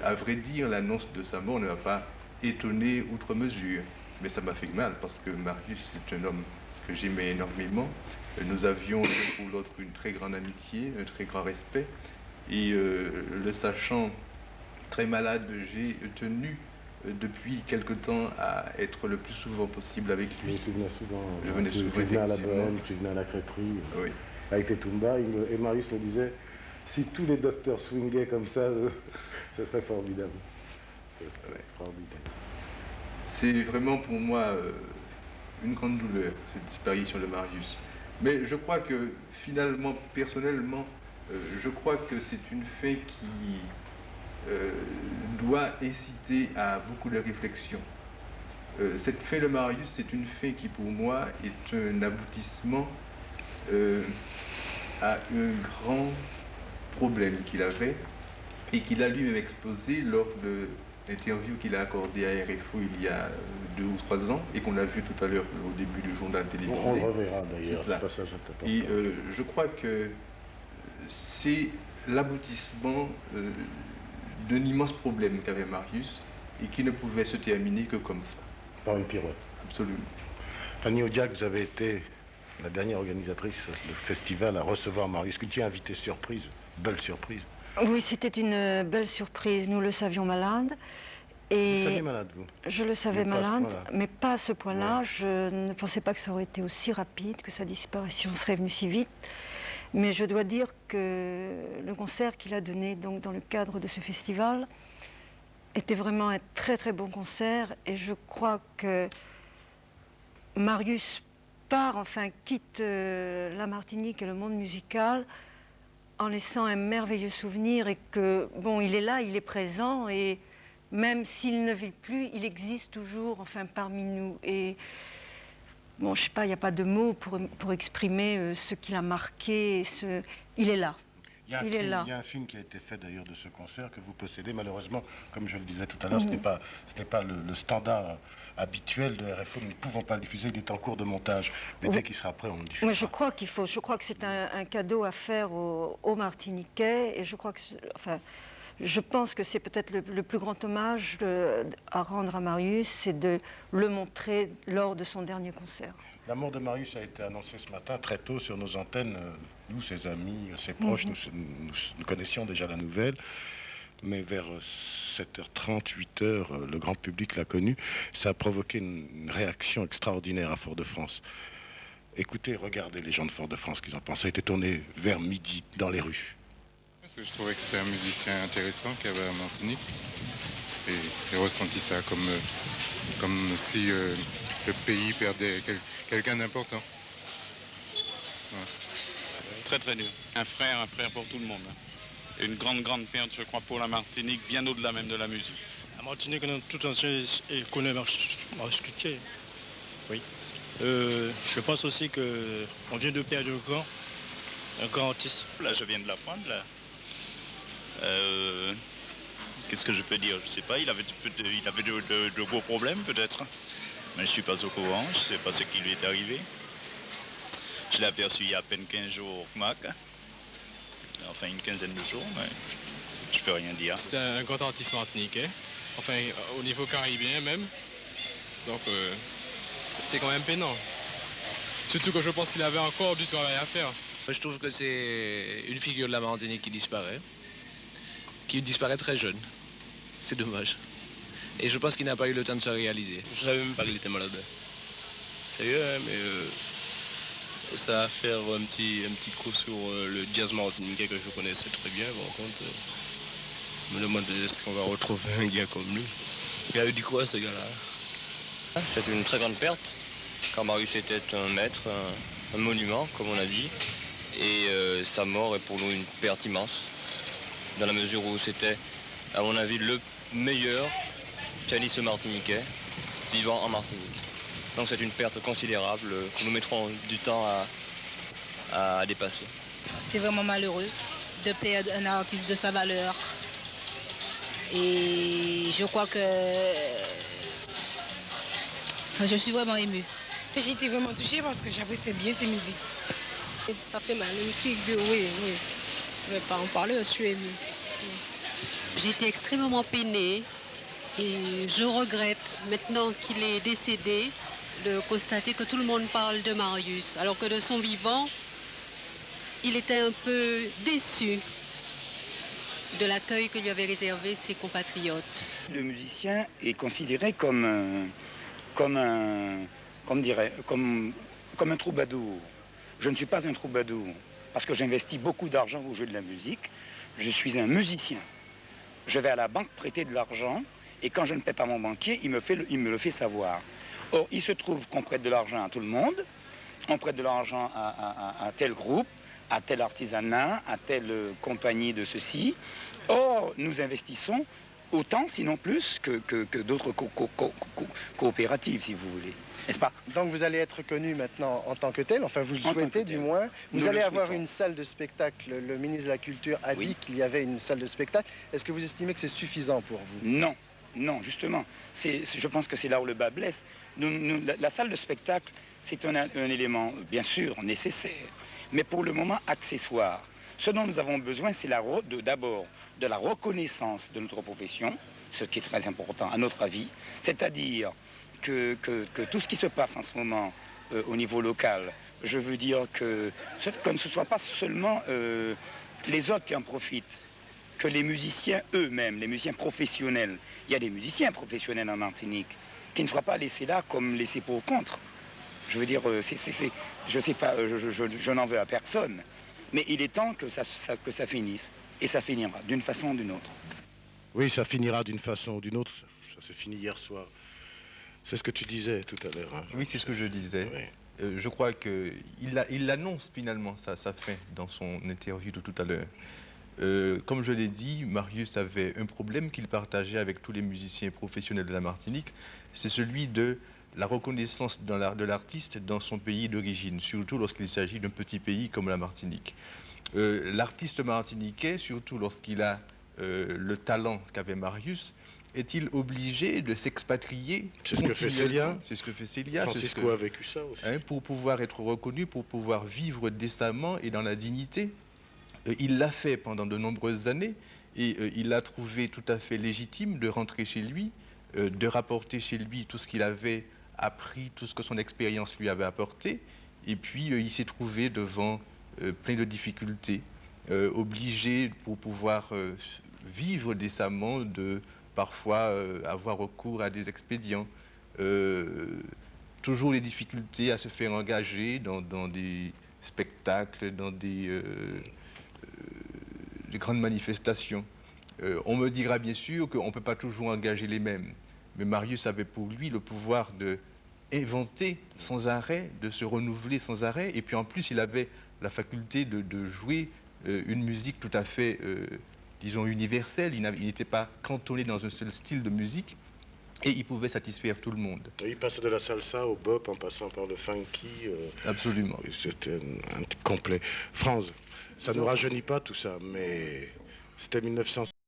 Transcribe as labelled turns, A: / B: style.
A: À vrai dire, l'annonce de sa mort ne m'a pas étonné outre mesure, mais ça m'a fait mal parce que Marius est un homme que j'aimais énormément. Nous avions l'un pour l'autre une très grande amitié, un très grand respect, et le sachant très malade, j'ai tenu depuis quelque temps à être le plus souvent possible avec lui.
B: Oui, tu venais souvent.
A: Je venais
B: tu,
A: souvent,
B: tu venais à la
A: effectivement.
B: Bohème, tu venais à la crêperie,
A: Oui.
B: avec tes Toumba. Et Marius me disait, si tous les docteurs swingaient comme ça, ce serait formidable. Ce serait extraordinaire.
A: C'est vraiment pour moi une grande douleur, cette disparition de Marius. Mais je crois que finalement, personnellement, je crois que c'est une fin qui doit inciter à beaucoup de réflexion. Cette fin de Marius, c'est une fin qui pour moi est un aboutissement à un grand problème qu'il avait et qu'il a lui-même exposé lors de l'interview qu'il a accordée à RFO il y a 2 ou 3 ans et qu'on a vu tout à l'heure au début du journal télévisé.
B: On le reverra d'ailleurs,
A: ce
B: passage est important.
A: Et je crois que c'est l'aboutissement d'un immense problème qu'avait Marius et qui ne pouvait se terminer que comme ça.
B: Par une pirouette.
A: Absolument.
B: Annie Audiac, vous avez été la dernière organisatrice du festival à recevoir Marius. Que tu as invité surprise, belle surprise.
C: Oui, c'était une belle surprise. Nous le savions malade. Et
B: vous saviez malade, vous?
C: Je le savais malade, mais pas à ce point-là.
B: Ouais.
C: Je ne pensais pas que ça aurait été aussi rapide, que sa disparition serait venue si vite. Mais je dois dire que le concert qu'il a donné donc, dans le cadre de ce festival était vraiment un très très bon concert. Et je crois que Marius quitte la Martinique et le monde musical en laissant un merveilleux souvenir et que, bon, il est là, il est présent et même s'il ne vit plus, il existe toujours, parmi nous. Et, bon, je sais pas, il n'y a pas de mots pour exprimer ce qu'il a marqué, il est là.
B: Il y a un film qui a été fait d'ailleurs de ce concert que vous possédez. Malheureusement, comme je le disais tout à l'heure, ce n'est pas le standard habituel de RFO. Nous ne pouvons pas le diffuser, il est en cours de montage. Mais dès qu'il sera prêt, on le diffusera.
C: Mais je crois que c'est un cadeau à faire aux Martiniquais. Et je crois que, je pense que c'est peut-être le plus grand hommage à rendre à Marius, c'est de le montrer lors de son dernier concert.
B: La mort de Marius a été annoncée ce matin très tôt sur nos antennes. Nous, ses amis, ses proches, nous connaissions déjà la nouvelle. Mais vers 7h30, 8h, le grand public l'a connu. Ça a provoqué une réaction extraordinaire à Fort-de-France. Écoutez, regardez les gens de Fort-de-France qu'ils en pensent. Ça a été tourné vers midi dans les rues.
D: Parce que je trouvais que c'était un musicien intéressant qu'il y avait à Martinique. Et j'ai ressenti ça comme si le pays perdait quelqu'un d'important. Ouais.
E: Très très dur. Un frère pour tout le monde. Une grande perte, je crois, pour la Martinique, bien au-delà même de la musique.
F: La Martinique, tout entier connaît Marius Cloutier. Oui. Je pense aussi qu'on vient de perdre un grand artiste.
E: Là, je viens de l'apprendre, là. Qu'est-ce que je peux dire? Je sais pas, il avait de gros problèmes, peut-être. Mais je ne suis pas au courant, je ne sais pas ce qui lui est arrivé. Je l'ai aperçu il y a à peine 15 jours au MAC. Enfin, une quinzaine de jours, mais je peux rien dire.
G: C'était un grand artiste martiniquais, au niveau caribéen même. Donc, c'est quand même peinant. Surtout que je pense qu'il avait encore du travail à faire.
H: Je trouve que c'est une figure de la Martinique qui disparaît très jeune. C'est dommage. Et je pense qu'il n'a pas eu le temps de se réaliser.
I: Je savais même pas qu'il était malade. Sérieux, hein, mais ça va faire un petit coup sur le jazz martiniquais que je connaissais très bien. Par contre, je me demande est-ce qu'on va retrouver un gars comme lui. Il avait dit quoi, ce gars-là?
J: C'est une très grande perte, car Marius était un maître, un monument, comme on a dit. Et sa mort est pour nous une perte immense, dans la mesure où c'était, à mon avis, le meilleur pianiste martiniquais vivant en Martinique. Donc c'est une perte considérable que nous mettrons du temps à dépasser.
K: C'est vraiment malheureux de perdre un artiste de sa valeur. Et je crois que... je suis vraiment émue.
L: J'ai été vraiment touchée parce que j'appréciais bien ses musiques.
M: Ça fait mal, une figure, oui. Je ne vais pas en parler, je suis émue. J'étais extrêmement peinée et je regrette, maintenant qu'il est décédé, de constater que tout le monde parle de Marius, alors que de son vivant, il était un peu déçu de l'accueil que lui avaient réservé ses compatriotes.
N: Le musicien est considéré comme un troubadour. Je ne suis pas un troubadour, parce que j'investis beaucoup d'argent au jeu de la musique. Je suis un musicien. Je vais à la banque prêter de l'argent, et quand je ne paie pas mon banquier, il me le fait savoir. Or, il se trouve qu'on prête de l'argent à tout le monde, on prête de l'argent à tel groupe, à tel artisanat, à telle compagnie de ceci. Or, nous investissons autant, sinon plus, que d'autres coopératives, si vous voulez. N'est-ce pas?
O: Donc vous allez être connu maintenant en tant que tel, enfin vous le souhaitez du moins. Vous allez avoir une salle de spectacle. Le ministre de la Culture a dit qu'il y avait une salle de spectacle. Est-ce que vous estimez que c'est suffisant pour vous?
N: Non. Non, justement, je pense que c'est là où le bas blesse. La salle de spectacle, c'est un élément, bien sûr, nécessaire, mais pour le moment accessoire. Ce dont nous avons besoin, c'est d'abord de la reconnaissance de notre profession, ce qui est très important à notre avis, c'est-à-dire que tout ce qui se passe en ce moment au niveau local, je veux dire que ce ne soit pas seulement les autres qui en profitent, que les musiciens eux-mêmes, les musiciens professionnels, il y a des musiciens professionnels en Martinique, qui ne soient pas laissés là comme laissés pour contre. Je veux dire, je sais pas, je n'en veux à personne, mais il est temps que ça finisse, et ça finira d'une façon ou d'une autre.
B: Oui, ça finira d'une façon ou d'une autre, ça s'est fini hier soir. C'est ce que tu disais tout à l'heure. Hein.
A: Oui, c'est ce que je disais. Oui. Je crois qu'il annonce finalement sa fin dans son interview de tout à l'heure. Comme je l'ai dit, Marius avait un problème qu'il partageait avec tous les musiciens professionnels de la Martinique, c'est celui de la reconnaissance de l'artiste dans son pays d'origine, surtout lorsqu'il s'agit d'un petit pays comme la Martinique. L'artiste martiniquais, surtout lorsqu'il a le talent qu'avait Marius, est-il obligé de s'expatrier?
B: C'est ce que fait Célia.
A: C'est ce que fait Célia.
B: Francisco a vécu ça aussi.
A: Pour pouvoir être reconnu, pour pouvoir vivre décemment et dans la dignité. Il l'a fait pendant de nombreuses années et il a trouvé tout à fait légitime de rentrer chez lui, de rapporter chez lui tout ce qu'il avait appris, tout ce que son expérience lui avait apporté. Et puis il s'est trouvé devant plein de difficultés, obligé pour pouvoir vivre décemment de parfois avoir recours à des expédients. Toujours les difficultés à se faire engager dans des spectacles, dans des grandes manifestations. On me dira bien sûr qu'on ne peut pas toujours engager les mêmes, mais Marius avait pour lui le pouvoir d'inventer sans arrêt, de se renouveler sans arrêt, et puis en plus il avait la faculté de jouer une musique tout à fait, disons, universelle. Il n'était pas cantonné dans un seul style de musique, et il pouvait satisfaire tout le monde.
B: Il passait de la salsa au bop en passant par le funky.
A: Absolument.
B: C'était un type complet. Franz, ça ne nous rajeunit pas tout ça, mais c'était 1900.